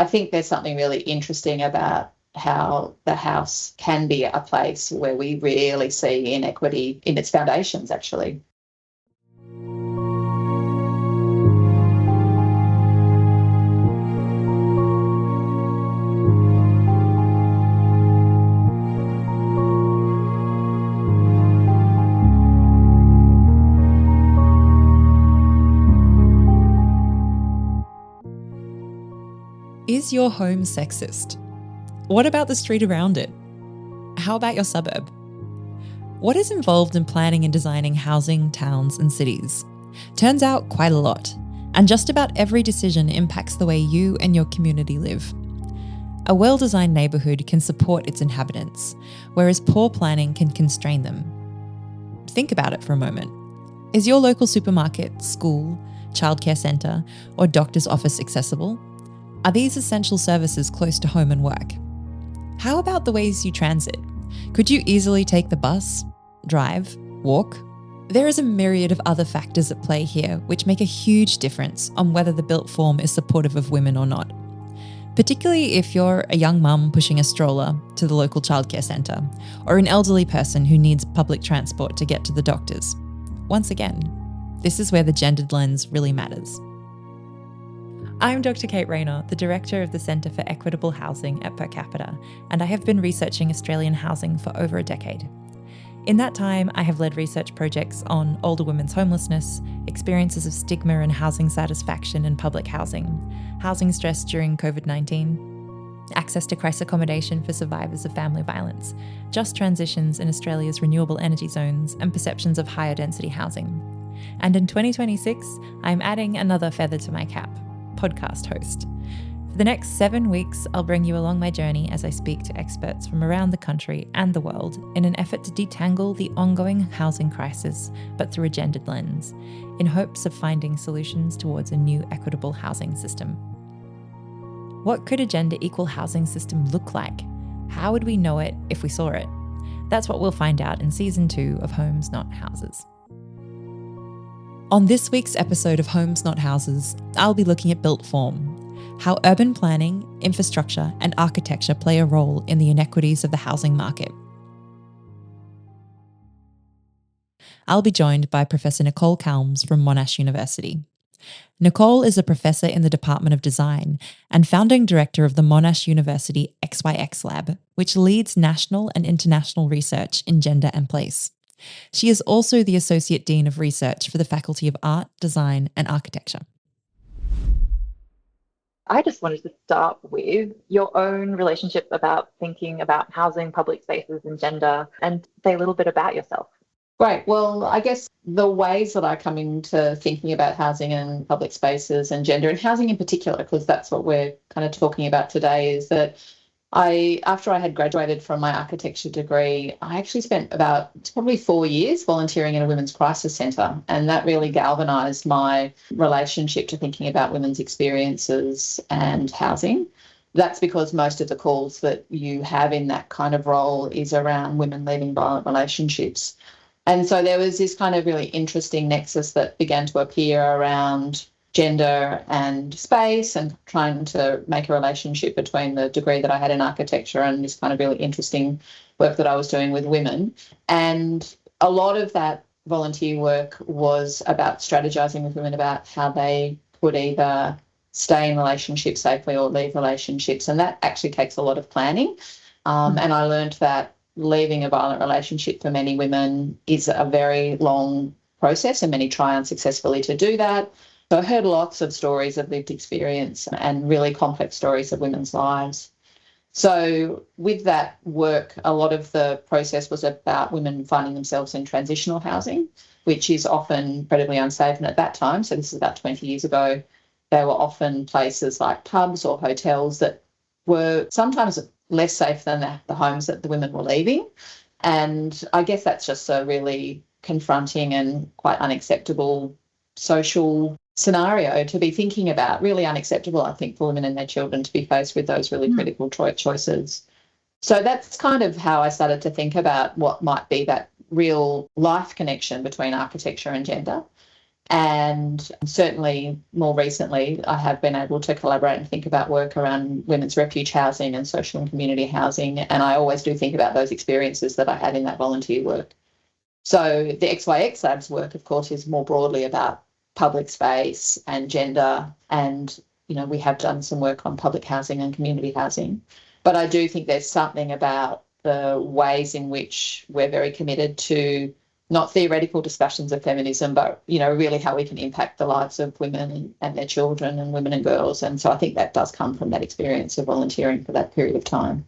I think there's something really interesting about how the house can be a place where we really see inequity in its foundations, actually. Is your home sexist? What about the street around it? How about your suburb? What is involved in planning and designing housing, towns, and cities? Turns out quite a lot, and just about every decision impacts the way you and your community live. A well-designed neighbourhood can support its inhabitants, whereas poor planning can constrain them. Think about it for a moment. Is your local supermarket, school, childcare centre, or doctor's office accessible? Are these essential services close to home and work? How about the ways you transit? Could you easily take the bus, drive, walk? There is a myriad of other factors at play here which make a huge difference on whether the built form is supportive of women or not. Particularly if you're a young mum pushing a stroller to the local childcare centre, or an elderly person who needs public transport to get to the doctors. Once again, this is where the gendered lens really matters. I'm Dr. Kate Raynor, the Director of the Centre for Equitable Housing at Per Capita, and I have been researching Australian housing for over a decade. In that time, I have led research projects on older women's homelessness, experiences of stigma and housing satisfaction in public housing stress during COVID-19, access to crisis accommodation for survivors of family violence, just transitions in Australia's renewable energy zones, and perceptions of higher density housing. And in 2026, I'm adding another feather to my cap: podcast host. For the next 7 weeks, I'll bring you along my journey as I speak to experts from around the country and the world in an effort to detangle the ongoing housing crisis, but through a gendered lens, in hopes of finding solutions towards a new equitable housing system. What could a gender-equal housing system look like? How would we know it if we saw it? That's what we'll find out in Season 2 of Homes Not Houses. On this week's episode of Homes Not Houses, I'll be looking at built form, how urban planning, infrastructure, and architecture play a role in the inequities of the housing market. I'll be joined by Professor Nicole Kalms from Monash University. Nicole is a professor in the Department of Design and founding director of the Monash University XYX Lab, which leads national and international research in gender and place. She is also the Associate Dean of Research for the Faculty of Art, Design and Architecture. I just wanted to start with your own relationship about thinking about housing, public spaces and gender, and say a little bit about yourself. Great. Well, I guess the ways that I come into thinking about housing and public spaces and gender, and housing in particular, because that's what we're kind of talking about today, is that after I had graduated from my architecture degree, I actually spent probably 4 years volunteering in a women's crisis centre, and that really galvanised my relationship to thinking about women's experiences and housing. That's because most of the calls that you have in that kind of role is around women leaving violent relationships. And so there was this kind of really interesting nexus that began to appear around gender and space, and trying to make a relationship between the degree that I had in architecture and this kind of really interesting work that I was doing with women. And a lot of that volunteer work was about strategizing with women about how they could either stay in relationships safely or leave relationships. And that actually takes a lot of planning. And I learned that leaving a violent relationship for many women is a very long process, and many try unsuccessfully to do that. So I heard lots of stories of lived experience and really complex stories of women's lives. So with that work, a lot of the process was about women finding themselves in transitional housing, which is often incredibly unsafe. And at that time, so this is about 20 years ago, they were often places like pubs or hotels that were sometimes less safe than the homes that the women were leaving. And I guess that's just a really confronting and quite unacceptable social scenario to be thinking about. Really unacceptable, I think, for women and their children to be faced with those really critical choices. So that's kind of how I started to think about what might be that real life connection between architecture and gender. And certainly more recently, I have been able to collaborate and think about work around women's refuge housing and social and community housing. And I always do think about those experiences that I had in that volunteer work. So the XYX Labs work, of course, is more broadly about public space and gender. And, we have done some work on public housing and community housing. But I do think there's something about the ways in which we're very committed to not theoretical discussions of feminism, but, really how we can impact the lives of women and their children and women and girls. And so I think that does come from that experience of volunteering for that period of time.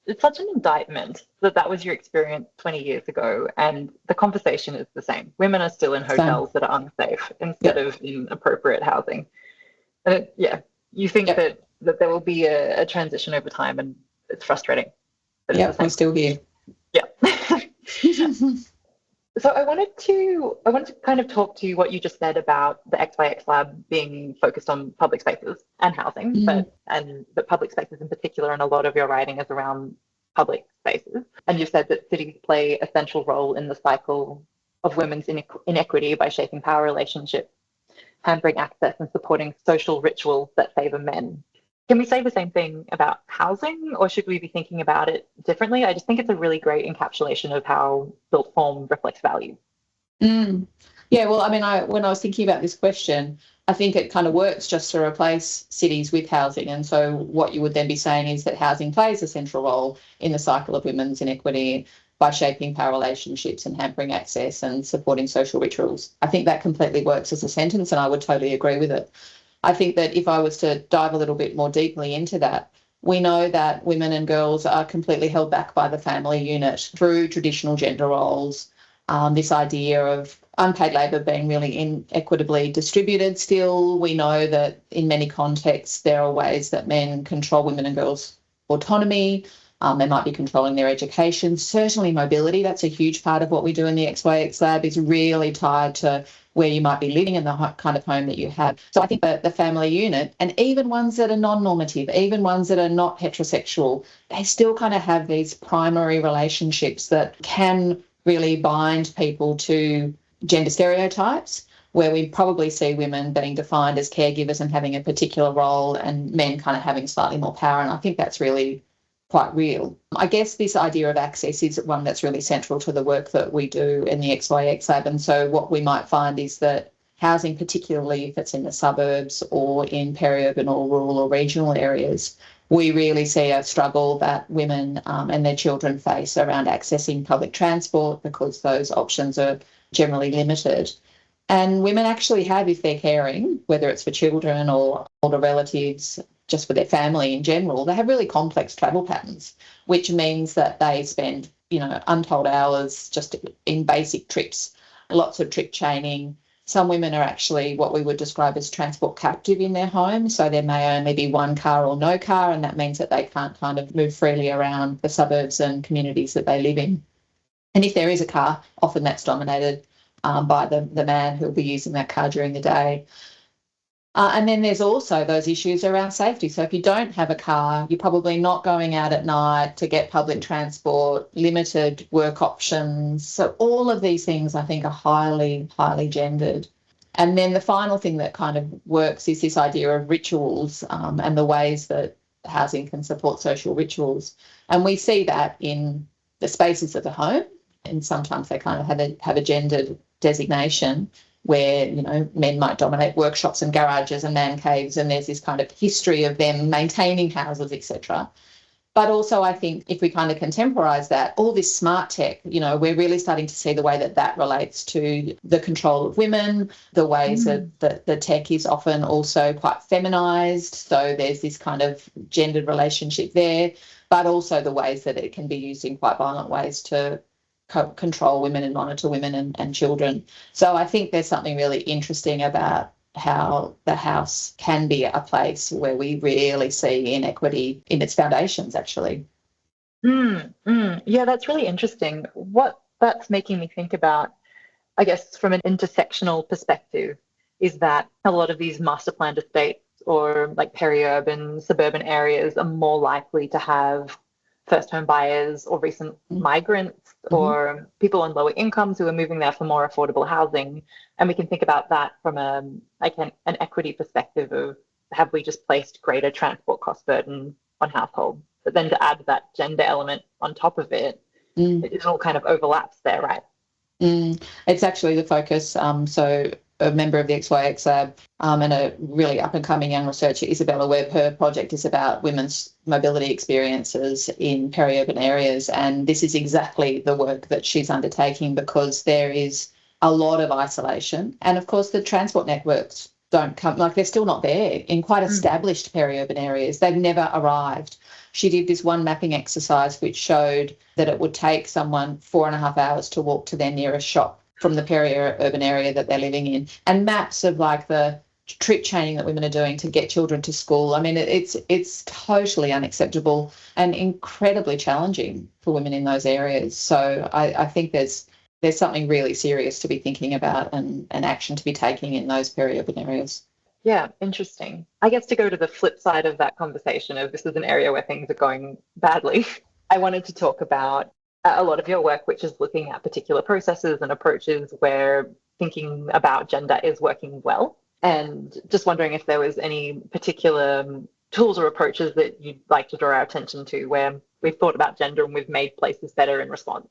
It's such an indictment that was your experience 20 years ago, and the conversation is the same. Women are still in hotels that are unsafe instead of in appropriate housing. And you think that there will be a transition over time, and it's frustrating. Yeah, I'm still here. Yeah. So I wanted to kind of talk to what you just said about the XYX Lab being focused on public spaces and housing, but public spaces in particular, and a lot of your writing is around public spaces. And you've said that cities play a central role in the cycle of women's inequity by shaping power relationships, hampering access, and supporting social rituals that favour men. Can we say the same thing about housing, or should we be thinking about it differently? I just think it's a really great encapsulation of how built form reflects value. Yeah, well, I mean, when I was thinking about this question, I think it kind of works just to replace cities with housing. And so what you would then be saying is that housing plays a central role in the cycle of women's inequity by shaping power relationships and hampering access and supporting social rituals. I think that completely works as a sentence, and I would totally agree with it. I think that if I was to dive a little bit more deeply into that, we know that women and girls are completely held back by the family unit through traditional gender roles, this idea of unpaid labour being really inequitably distributed still. We know that in many contexts there are ways that men control women and girls' autonomy. They might be controlling their education. Certainly mobility, that's a huge part of what we do in the XYX Lab, is really tied to where you might be living and the kind of home that you have. So I think that the family unit, and even ones that are non-normative, even ones that are not heterosexual, they still kind of have these primary relationships that can really bind people to gender stereotypes, where we probably see women being defined as caregivers and having a particular role, and men kind of having slightly more power. And I think that's really quite real. I guess this idea of access is one that's really central to the work that we do in the XYX Lab. And so what we might find is that housing, particularly if it's in the suburbs or in peri-urban or rural or regional areas, we really see a struggle that women and their children face around accessing public transport, because those options are generally limited. And women actually have, if they're caring, whether it's for children or older relatives, just for their family in general, they have really complex travel patterns, which means that they spend, untold hours just in basic trips, lots of trip chaining. Some women are actually what we would describe as transport captive in their home. So there may only be one car or no car, and that means that they can't kind of move freely around the suburbs and communities that they live in. And if there is a car, often that's dominated by the man who'll be using that car during the day. And then there's also those issues around safety. So if you don't have a car, you're probably not going out at night to get public transport, limited work options. So all of these things, I think, are highly, highly gendered. And then the final thing that kind of works is this idea of rituals and the ways that housing can support social rituals. And we see that in the spaces of the home, and sometimes they kind of have a gendered designation, where, men might dominate workshops and garages and man caves, and there's this kind of history of them maintaining houses, etc. But also I think if we kind of contemporise that, all this smart tech, we're really starting to see the way that relates to the control of women, the ways that the tech is often also quite feminised. So there's this kind of gendered relationship there, but also the ways that it can be used in quite violent ways to control women and monitor women and children. So I think there's something really interesting about how the house can be a place where we really see inequity in its foundations, actually. Yeah, that's really interesting. What that's making me think about, I guess, from an intersectional perspective, is that a lot of these master planned estates or like peri-urban, suburban areas are more likely to have first home buyers or recent migrants or people on lower incomes who are moving there for more affordable housing. And we can think about that from an equity perspective of, have we just placed greater transport cost burden on households? But then to add that gender element on top of it, it all kind of overlaps there, right? It's actually the focus. So a member of the XYX Lab and a really up-and-coming young researcher, Isabella Webb, her project is about women's mobility experiences in peri-urban areas, and this is exactly the work that she's undertaking, because there is a lot of isolation, and of course the transport networks don't come, like they're still not there in quite established peri-urban areas. They've never arrived. She did this one mapping exercise which showed that it would take someone 4.5 hours to walk to their nearest shop from the peri-urban area that they're living in, and maps of like the trip chaining that women are doing to get children to school. I mean, it's totally unacceptable and incredibly challenging for women in those areas. So I think there's something really serious to be thinking about and action to be taking in those peri-urban areas. Yeah, interesting. I guess to go to the flip side of that conversation of this is an area where things are going badly, I wanted to talk about a lot of your work, which is looking at particular processes and approaches where thinking about gender is working well. And just wondering if there was any particular tools or approaches that you'd like to draw our attention to where we've thought about gender and we've made places better in response.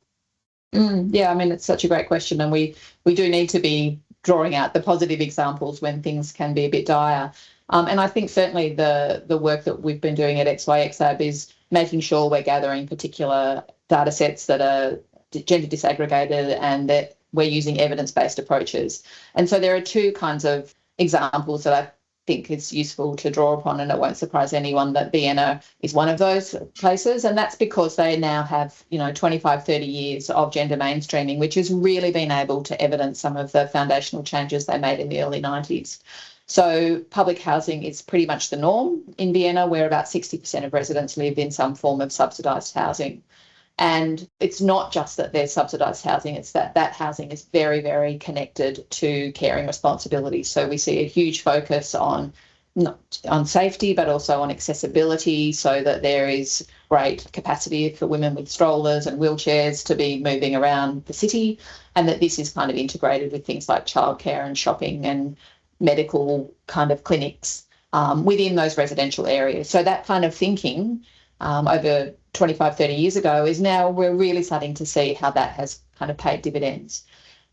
Yeah, I mean, it's such a great question, and we do need to be drawing out the positive examples when things can be a bit dire. And I think certainly the work that we've been doing at XYX Lab is making sure we're gathering particular data sets that are gender disaggregated and that we're using evidence-based approaches. And so there are two kinds of examples that I think it's useful to draw upon, and it won't surprise anyone that Vienna is one of those places, and that's because they now have 25, 30 years of gender mainstreaming, which has really been able to evidence some of the foundational changes they made in the early 90s. So public housing is pretty much the norm in Vienna, where about 60% of residents live in some form of subsidised housing. And it's not just that there's subsidised housing, it's that housing is very, very connected to caring responsibilities. So we see a huge focus on safety, but also on accessibility, so that there is great capacity for women with strollers and wheelchairs to be moving around the city, and that this is kind of integrated with things like childcare and shopping and medical kind of clinics within those residential areas. So that kind of thinking over 25, 30 years ago is now we're really starting to see how that has kind of paid dividends.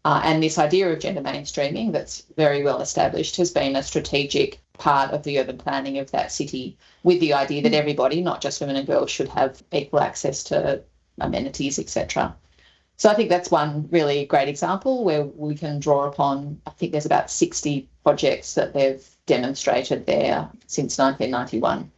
And this idea of gender mainstreaming that's very well established has been a strategic part of the urban planning of that city, with the idea that everybody, not just women and girls, should have equal access to amenities, etc. So I think that's one really great example where we can draw upon. I think there's about 60 projects that they've demonstrated there since 1991.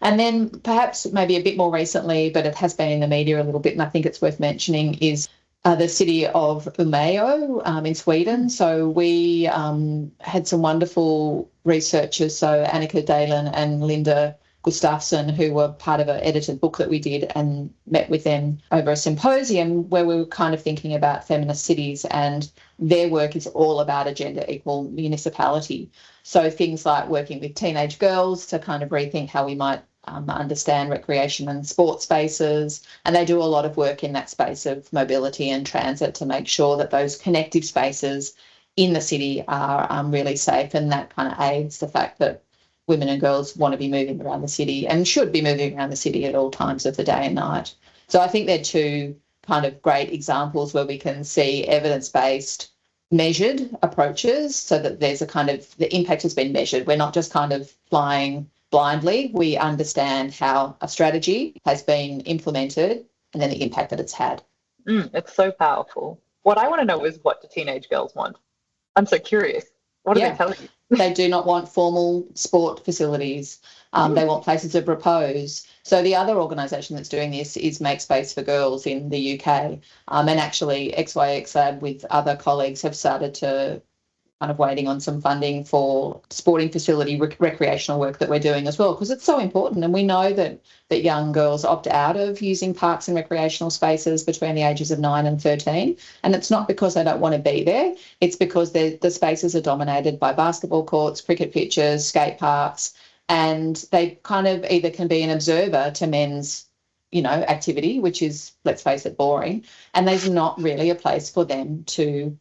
And then perhaps maybe a bit more recently, but it has been in the media a little bit, and I think it's worth mentioning, is the city of Umeå in Sweden. So we had some wonderful researchers, so Annika Dalen and Linda Gustafsson, who were part of an edited book that we did, and met with them over a symposium where we were kind of thinking about feminist cities, and their work is all about a gender equal municipality. So things like working with teenage girls to kind of rethink how we might understand recreation and sport spaces, and they do a lot of work in that space of mobility and transit to make sure that those connective spaces in the city are really safe, and that kind of aids the fact that women and girls want to be moving around the city and should be moving around the city at all times of the day and night. So I think they're two kind of great examples where we can see evidence-based measured approaches, so that there's a kind of, the impact has been measured. We're not just kind of flying blindly. We understand how a strategy has been implemented and then the impact that it's had. It's so powerful. What I want to know is, what do teenage girls want? I'm so curious. What do they tell you? They do not want formal sport facilities. They want places of repose. So the other organisation that's doing this is Make Space for Girls in the UK. And actually XYX Lab with other colleagues have started to kind of waiting on some funding for sporting facility recreational work that we're doing as well, because it's so important. And we know that young girls opt out of using parks and recreational spaces between the ages of 9 and 13. And it's not because they don't want to be there. It's because the spaces are dominated by basketball courts, cricket pitches, skate parks, and they kind of either can be an observer to men's activity, which is, let's face it, boring, and there's not really a place for them to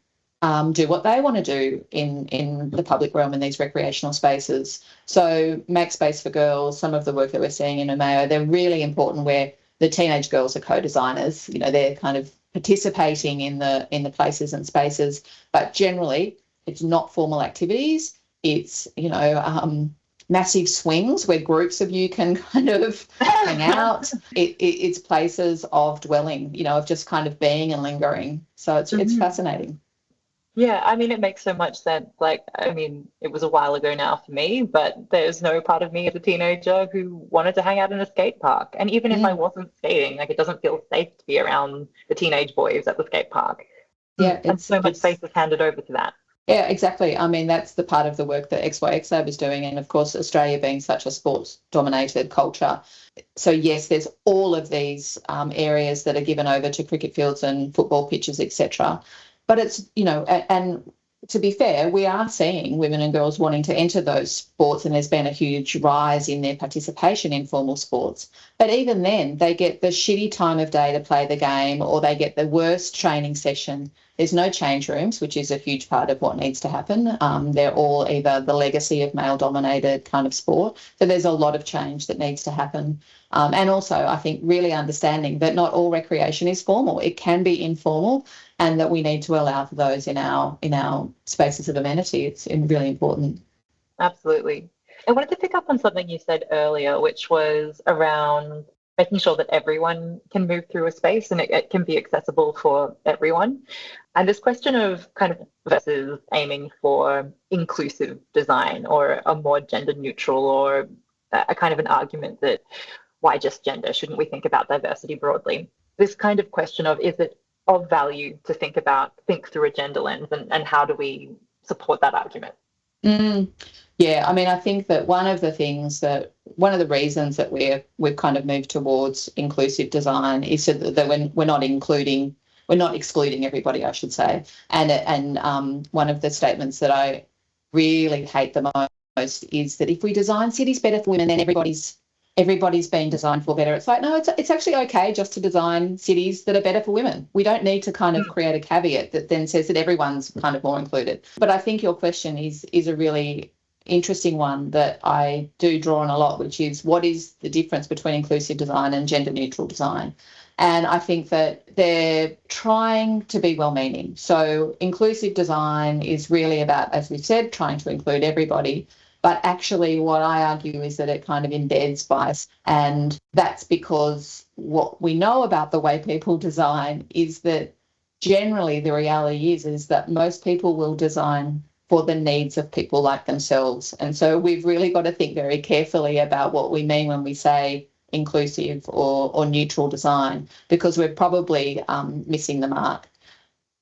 do what they want to do in the public realm in these recreational spaces. So make space for girls, some of the work that we're seeing in Umeo, they're really important where the teenage girls are co-designers. They're kind of participating in the places and spaces, but generally it's not formal activities. It's, massive swings where groups of you can kind of hang out. It's places of dwelling, of just kind of being and lingering. So it's fascinating. Yeah, I mean, it makes so much sense. It was a while ago now for me, but there's no part of me as a teenager who wanted to hang out in a skate park. And even if I wasn't skating, it doesn't feel safe to be around the teenage boys at the skate park. Yeah, and so much space is handed over to that. Yeah, exactly. I mean, that's the part of the work that XYX Lab is doing. And of course, Australia being such a sports-dominated culture. So yes, there's all of these areas that are given over to cricket fields and football pitches, etc. But it's, and to be fair, we are seeing women and girls wanting to enter those sports, and there's been a huge rise in their participation in formal sports. But even then, they get the shitty time of day to play the game, or they get the worst training session. There's no change rooms, which is a huge part of what needs to happen. They're all either the legacy of male-dominated kind of sport. So there's a lot of change that needs to happen. And also, I think, really understanding that not all recreation is formal. It can be informal, and that we need to allow for those in our spaces of amenity. It's really important. Absolutely. I wanted to pick up on something you said earlier, which was around making sure that everyone can move through a space and it can be accessible for everyone. And this question of kind of versus aiming for inclusive design or a more gender neutral, or a kind of an argument that why just gender? Shouldn't we think about diversity broadly? This kind of question of, is it of value to think through a gender lens, and how do we support that argument? Yeah, I mean, I think that one of the reasons that we've kind of moved towards inclusive design is so that we're not excluding everybody, I should say. And one of the statements that I really hate the most is that if we design cities better for women, then everybody's been designed for better. It's like, no, it's actually okay just to design cities that are better for women. We don't need to kind of create a caveat that then says that everyone's kind of more included. But I think your question is a really interesting one that I do draw on a lot, which is, what is the difference between inclusive design and gender neutral design? And I think that they're trying to be well-meaning. So inclusive design is really about, as we've said, trying to include everybody. But actually what I argue is that it kind of embeds bias, and that's because what we know about the way people design is that generally the reality is that most people will design for the needs of people like themselves. And so we've really got to think very carefully about what we mean when we say inclusive or neutral design, because we're probably missing the mark.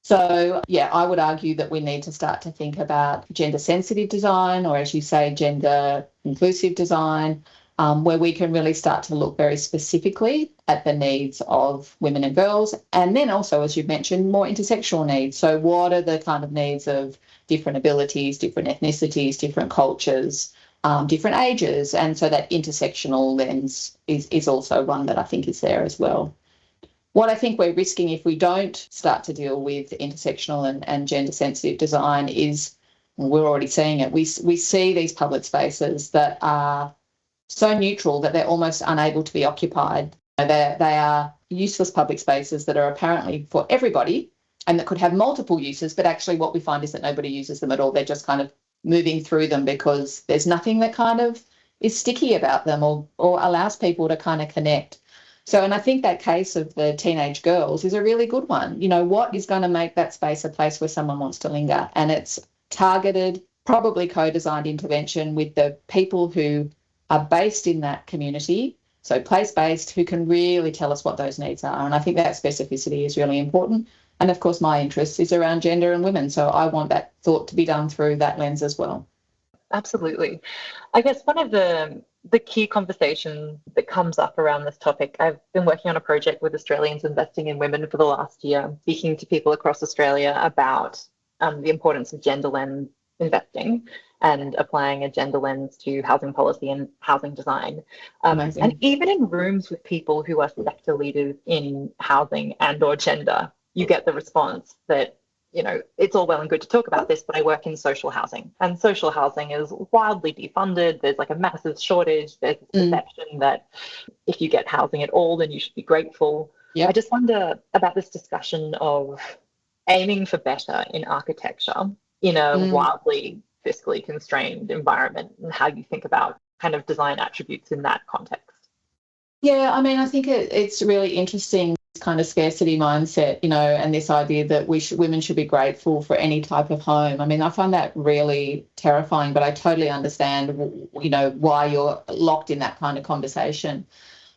So, yeah, I would argue that we need to start to think about gender-sensitive design, or, as you say, gender-inclusive design, where we can really start to look very specifically at the needs of women and girls, and then also, as you mentioned, more intersectional needs. So what are the kind of needs of different abilities, different ethnicities, different cultures, different ages? And so that intersectional lens is also one that I think is there as well. What I think we're risking if we don't start to deal with intersectional and gender-sensitive design is, we're already seeing it, we see these public spaces that are so neutral that they're almost unable to be occupied. They are useless public spaces that are apparently for everybody and that could have multiple uses, but actually what we find is that nobody uses them at all. They're just kind of moving through them because there's nothing that kind of is sticky about them or allows people to kind of connect. So, and I think that case of the teenage girls is a really good one. What is going to make that space a place where someone wants to linger? And it's targeted, probably co-designed intervention with the people who are based in that community, so place-based, who can really tell us what those needs are. And I think that specificity is really important. And, of course, my interest is around gender and women, so I want that thought to be done through that lens as well. Absolutely. I guess one of the key conversations that comes up around this topic, I've been working on a project with Australians investing in women for the last year, speaking to people across Australia about the importance of gender lens investing. and applying a gender lens to housing policy and housing design. Amazing. And even in rooms with people who are sector leaders in housing and or gender, you get the response that, you know, it's all well and good to talk about this, but I work in social housing, and social housing is wildly defunded. There's like a massive shortage. There's this perception that if you get housing at all, then you should be grateful. Yep. I just wonder about this discussion of aiming for better in architecture in a wildly fiscally constrained environment, and how you think about kind of design attributes in that context. Yeah, I mean, I think it's really interesting, this kind of scarcity mindset, you know, and this idea that women should be grateful for any type of home. I mean, I find that really terrifying, but I totally understand, you know, why you're locked in that kind of conversation.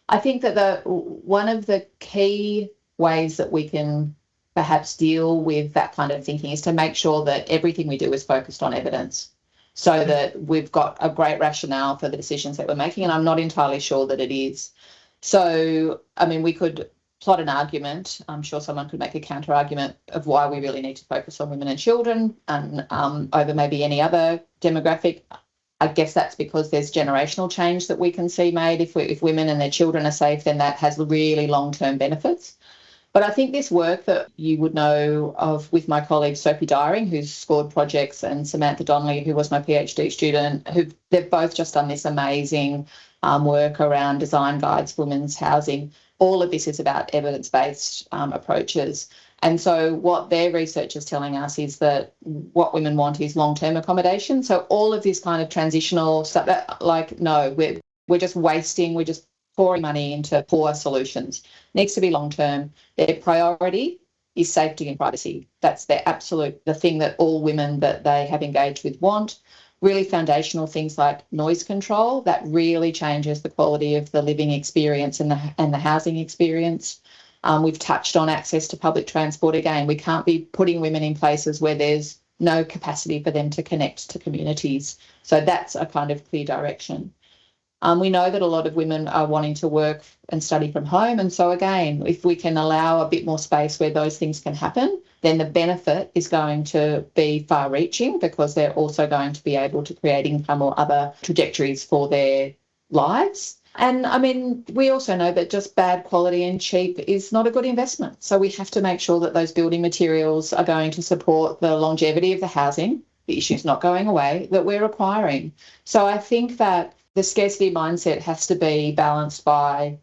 I think that one of the key ways that we can perhaps deal with that kind of thinking is to make sure that everything we do is focused on evidence, so that we've got a great rationale for the decisions that we're making, and I'm not entirely sure that it is. So, I mean, we could plot an argument. I'm sure someone could make a counter argument of why we really need to focus on women and children and over maybe any other demographic. I guess that's because there's generational change that we can see made. If women and their children are safe, then that has really long-term benefits. But I think this work that you would know of with my colleague Sophie Dyring, who's scored projects, and Samantha Donnelly, who was my PhD student, they've both just done this amazing work around design guides for women's housing. All of this is about evidence-based approaches. And so what their research is telling us is that what women want is long-term accommodation. So all of this kind of transitional stuff, we're just wasting, we're just pouring money into poor solutions. Needs to be long-term. Their priority is safety and privacy. That's their absolute, the thing that all women that they have engaged with want. Really foundational things like noise control, that really changes the quality of the living experience and the housing experience. We've touched on access to public transport again. We can't be putting women in places where there's no capacity for them to connect to communities. So that's a kind of clear direction. We know that a lot of women are wanting to work and study from home. And so, again, if we can allow a bit more space where those things can happen, then the benefit is going to be far-reaching, because they're also going to be able to create income or other trajectories for their lives. And, I mean, we also know that just bad quality and cheap is not a good investment. So we have to make sure that those building materials are going to support the longevity of the housing, the issues not going away, that we're acquiring. So I think that the scarcity mindset has to be balanced by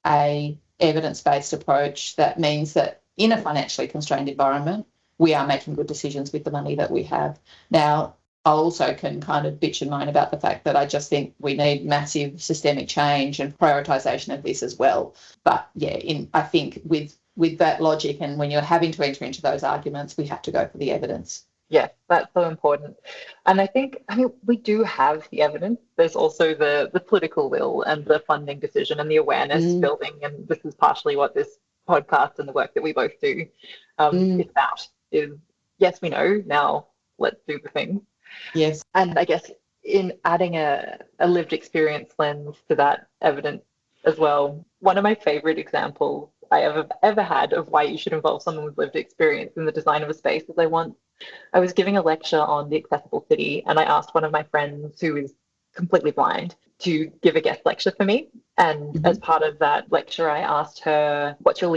a evidence-based approach that means that in a financially constrained environment, we are making good decisions with the money that we have. Now, I also can kind of bitch and moan about the fact that I just think we need massive systemic change and prioritisation of this as well. But yeah, I think with that logic, and when you're having to enter into those arguments, we have to go for the evidence. Yes, that's so important. And I mean, we do have the evidence. There's also the political will and the funding decision and the awareness building. And this is partially what this podcast and the work that we both do is about. Is yes, we know, now let's do the thing. Yes. And I guess in adding a lived experience lens to that evidence as well, one of my favorite examples I ever had of why you should involve someone with lived experience in the design of a space is I was giving a lecture on the accessible city, and I asked one of my friends who is completely blind to give a guest lecture for me. And as part of that lecture, I asked her, what's your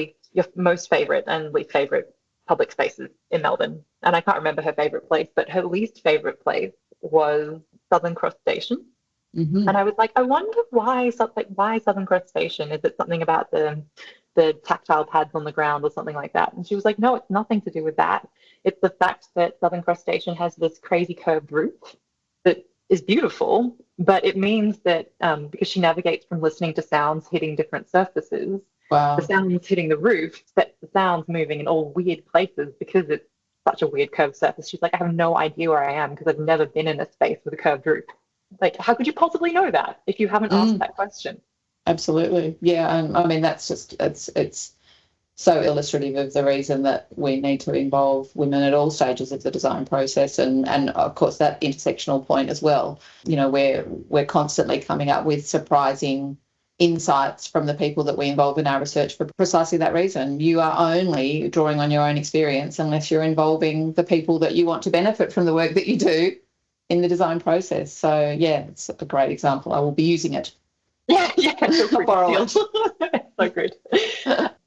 most favourite and least favourite public spaces in Melbourne? And I can't remember her favourite place, but her least favourite place was Southern Cross Station. And I was like, I wonder why Southern Cross Station? Is it something about the tactile pads on the ground or something like that? And she was like, no, it's nothing to do with that. It's the fact that Southern Cross Station has this crazy curved roof that is beautiful, but it means that because she navigates from listening to sounds hitting different surfaces, the sounds hitting the roof sets the sounds moving in all weird places because it's such a weird curved surface. She's like, I have no idea where I am because I've never been in a space with a curved roof. Like, how could you possibly know that if you haven't asked that question? Absolutely. Yeah. I mean, that's just, it's so illustrative of the reason that we need to involve women at all stages of the design process. And of course, that intersectional point as well. You know, we're constantly coming up with surprising insights from the people that we involve in our research for precisely that reason. You are only drawing on your own experience unless you're involving the people that you want to benefit from the work that you do in the design process. So, yeah, it's a great example. I will be using it. Yeah, I'll borrow it. So good.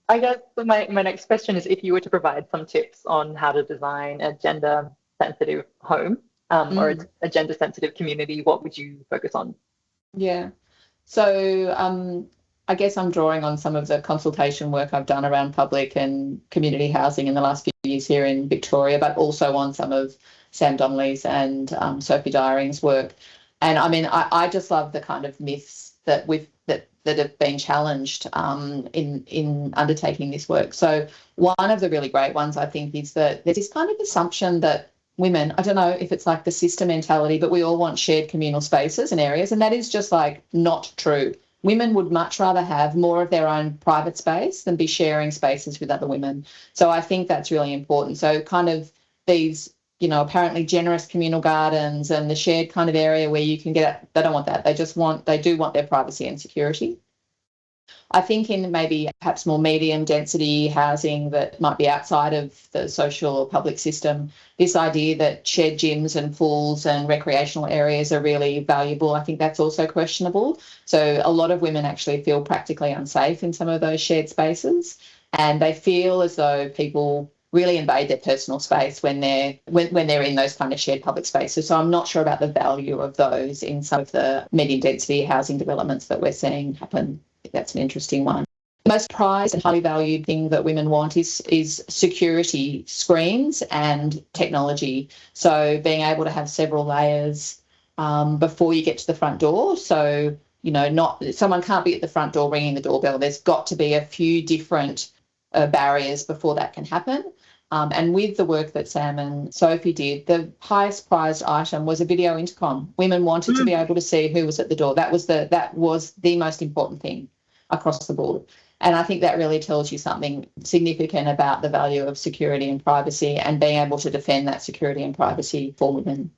I guess my next question is if you were to provide some tips on how to design a gender-sensitive home or a gender-sensitive community, what would you focus on? Yeah. So I guess I'm drawing on some of the consultation work I've done around public and community housing in the last few years here in Victoria, but also on some of Sam Donnelly's and Sophie Dyring's work. And I mean, I just love the kind of myths that have been challenged in undertaking this work. So one of the really great ones, I think, is that there's this kind of assumption that women, I don't know if it's like the sister mentality, but we all want shared communal spaces and areas, and that is just like not true. Women would much rather have more of their own private space than be sharing spaces with other women. So I think that's really important. So kind of these, apparently generous communal gardens and the shared kind of area where you can they don't want that. They do want their privacy and security. I think in maybe perhaps more medium density housing that might be outside of the social or public system, this idea that shared gyms and pools and recreational areas are really valuable, I think that's also questionable. So a lot of women actually feel practically unsafe in some of those shared spaces, and they feel as though people really invade their personal space when they're in those kind of shared public spaces. So I'm not sure about the value of those in some of the medium density housing developments that we're seeing happen. I think that's an interesting one. The most prized and highly valued thing that women want is security screens and technology. So being able to have several layers before you get to the front door. So, someone can't be at the front door ringing the doorbell. There's got to be a few different barriers before that can happen. And with the work that Sam and Sophie did, the highest prized item was a video intercom. Women wanted to be able to see who was at the door. That was the most important thing across the board. And I think that really tells you something significant about the value of security and privacy and being able to defend that security and privacy for women.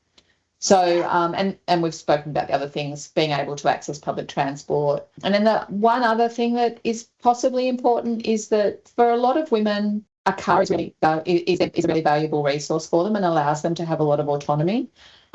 So, and we've spoken about the other things, being able to access public transport. And then the one other thing that is possibly important is that for a lot of women, a car is a really valuable resource for them and allows them to have a lot of autonomy.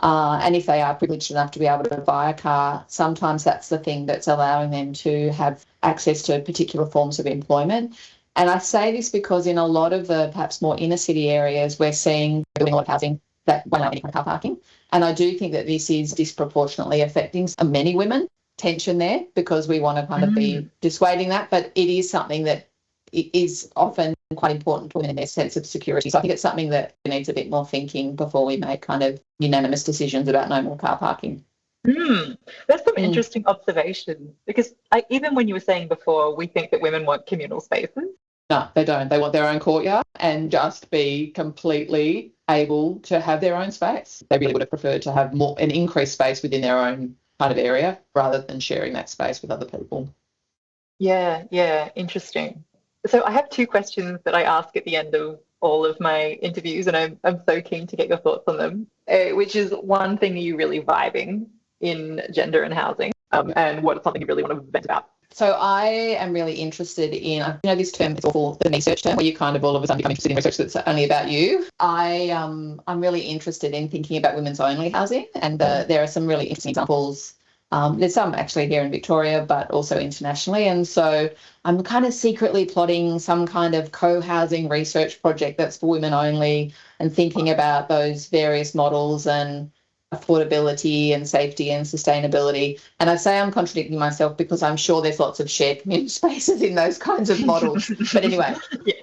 And if they are privileged enough to be able to buy a car, sometimes that's the thing that's allowing them to have access to particular forms of employment. And I say this because in a lot of the perhaps more inner city areas, we're seeing building a lot of housing that won't allow any kind of car parking. And I do think that this is disproportionately affecting many women. Tension there, because we want to kind of be dissuading that, but it is something that is often quite important to women in their sense of security. So I think it's something that needs a bit more thinking before we make kind of unanimous decisions about no more car parking. That's some interesting observation, because even when you were saying before, we think that women want communal spaces. No, they don't. They want their own courtyard and just be completely able to have their own space. They really would have preferred to have an increased space within their own kind of area rather than sharing that space with other people. Yeah, interesting. So I have two questions that I ask at the end of all of my interviews, and I'm so keen to get your thoughts on them, which is, one thing, are you really vibing in gender and housing? And what is something you really want to vent about? So I am really interested in, this term is awful, the research term, where you kind of all of a sudden become interested in research that's only about you. I'm really interested in thinking about women's only housing, and there are some really interesting examples. There's some actually here in Victoria, but also internationally. And so I'm kind of secretly plotting some kind of co-housing research project that's for women only, and thinking about those various models and affordability and safety and sustainability. And I say I'm contradicting myself because I'm sure there's lots of shared community spaces in those kinds of models. But anyway,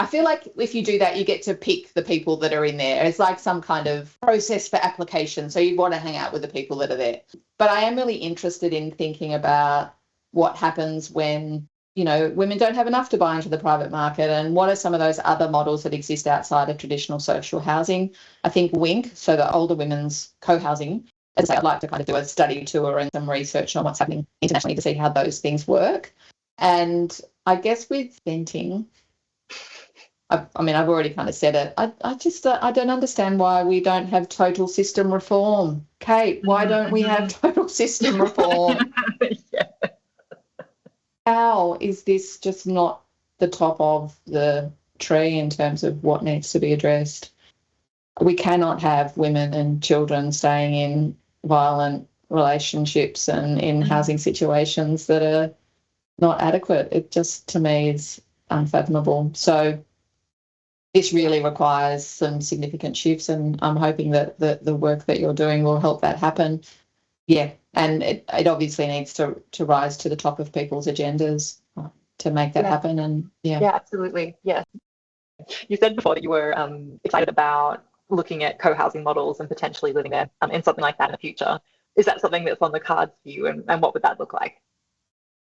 I feel like if you do that, you get to pick the people that are in there. It's like some kind of process for application. So you want to hang out with the people that are there. But I am really interested in thinking about what happens when, women don't have enough to buy into the private market, and what are some of those other models that exist outside of traditional social housing. I think WINK, so the older women's co-housing, as I say, I'd like to kind of do a study tour and some research on what's happening internationally to see how those things work. And I guess with venting, I've already kind of said it. I don't understand why we don't have total system reform. Kate, why don't we have total system reform? Yeah. How is this just not the top of the tree in terms of what needs to be addressed? We cannot have women and children staying in violent relationships and in housing situations that are not adequate. It just, to me, is unfathomable. So this really requires some significant shifts, and I'm hoping that the work that you're doing will help that happen. Yeah, and it obviously needs to rise to the top of people's agendas to make that happen. And yeah, absolutely. Yeah. You said before that you were excited about looking at co-housing models and potentially living there in something like that in the future. Is that something that's on the cards for you, and what would that look like?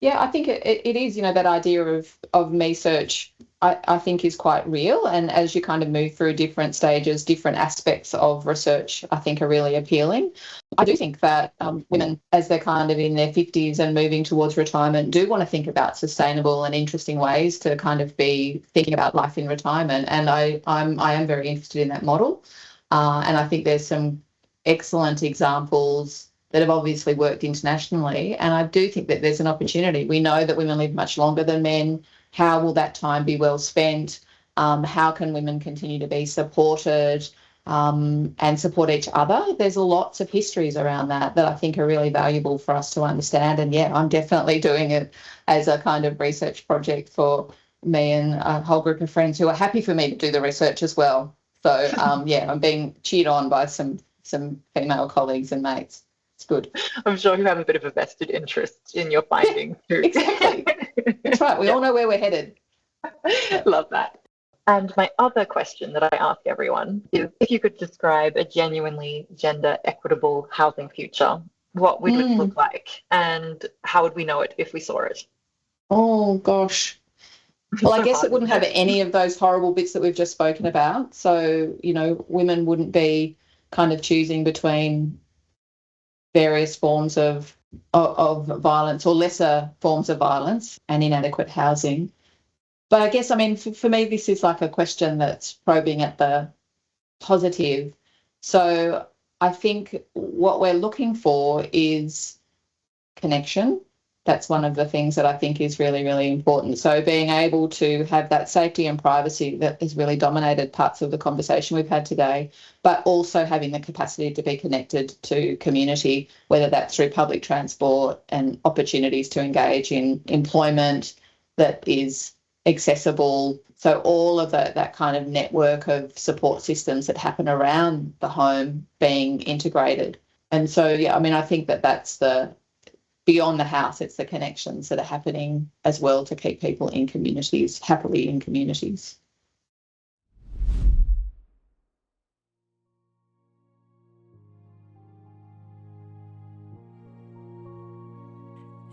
Yeah, I think it is, that idea of me search, I think is quite real. And as you kind of move through different stages, different aspects of research, I think are really appealing. I do think that women, as they're kind of in their 50s and moving towards retirement, do want to think about sustainable and interesting ways to kind of be thinking about life in retirement. And I am very interested in that model. And I think there's some excellent examples that have obviously worked internationally. And I do think that there's an opportunity. We know that women live much longer than men. How will that time be well spent? How can women continue to be supported and support each other? There's lots of histories around that I think are really valuable for us to understand. And yeah, I'm definitely doing it as a kind of research project for me and a whole group of friends who are happy for me to do the research as well. So I'm being cheered on by some female colleagues and mates. It's good. I'm sure you have a bit of a vested interest in your findings too. Exactly. That's right. We all know where we're headed. Love that. And my other question that I ask everyone is, if you could describe a genuinely gender equitable housing future, what would it look like, and how would we know it if we saw it? Oh, gosh. Well, I guess it wouldn't have any of those horrible bits that we've just spoken about. So, women wouldn't be kind of choosing between various forms of violence or lesser forms of violence and inadequate housing. But I guess, for me, this is like a question that's probing at the positive. So I think what we're looking for is connection. That's one of the things that I think is really, really important. So being able to have that safety and privacy that has really dominated parts of the conversation we've had today, but also having the capacity to be connected to community, whether that's through public transport and opportunities to engage in employment that is accessible. So all of that kind of network of support systems that happen around the home being integrated. And so, yeah, I think that's beyond the house, it's the connections that are happening as well to keep people in communities, happily in communities.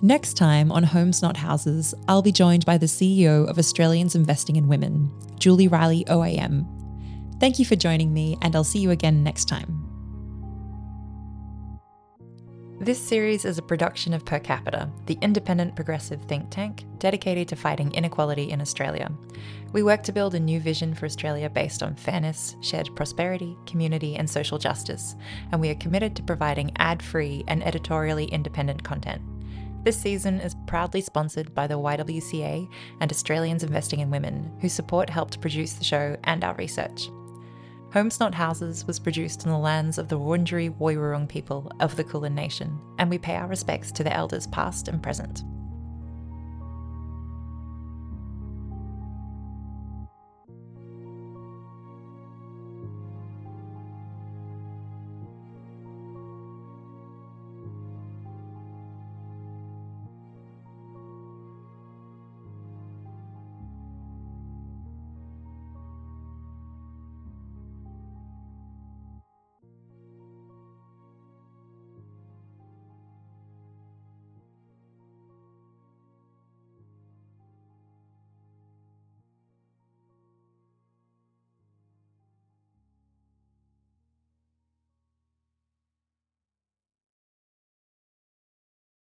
Next time on Homes Not Houses, I'll be joined by the CEO of Australians Investing in Women, Julie Riley OAM. Thank you for joining me, and I'll see you again next time. This series is a production of Per Capita, the independent progressive think tank dedicated to fighting inequality in Australia. We work to build a new vision for Australia based on fairness, shared prosperity, community, and social justice, and we are committed to providing ad-free and editorially independent content. This season is proudly sponsored by the YWCA and Australians Investing in Women, whose support helped produce the show and our research. Homes Not Houses was produced on the lands of the Wurundjeri-Woi Wurrung people of the Kulin Nation, and we pay our respects to the elders past and present.